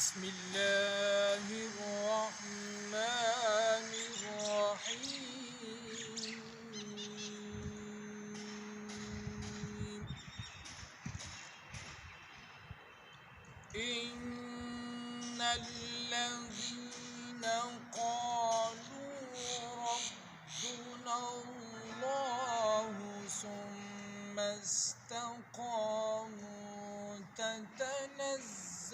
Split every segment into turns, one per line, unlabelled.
بسم الله الرحمن الرحيم. إن الذين قالوا ربنا الله ثم استقاموا تتنزل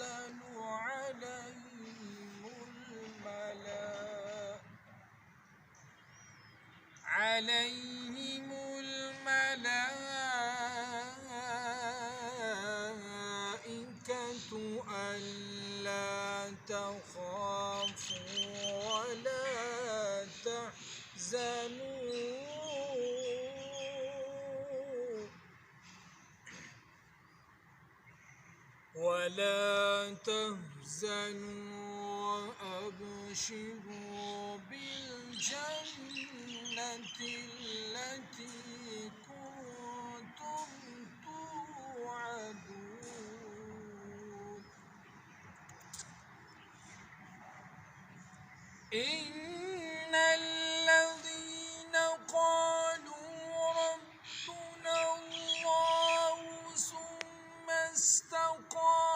عليهم الملائكة ألا تخافوا ولا تحزنوا وأبشروا بالجنة التي كنتم توعدون. إن الذين قالوا ربنا الله ثم استقاموا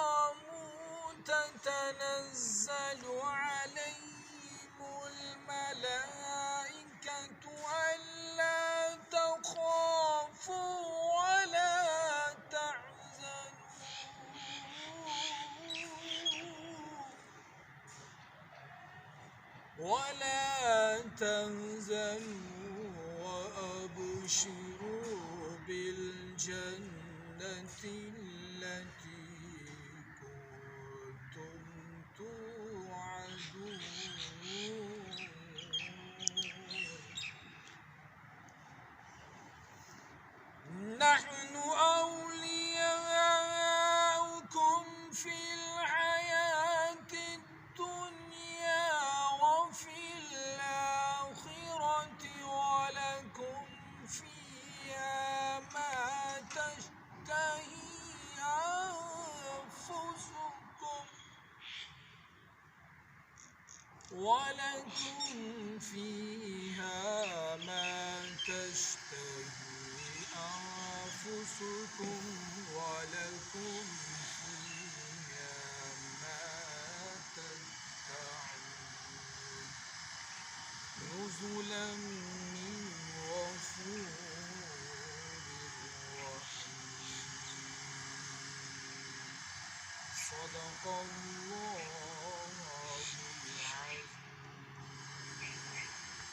تتنزل عليهم الملائكة ألا تخافوا ولا تهزنوا وأبشروا بالجنة التي كنتم توعدون. نحن أولياؤكم في الحياة الدنيا وفي الآخرة ولكم فيها ما تشتهي أنفسكم ولكم فيها ما تدعون. نزلا من غفور رحيم. صدق الله.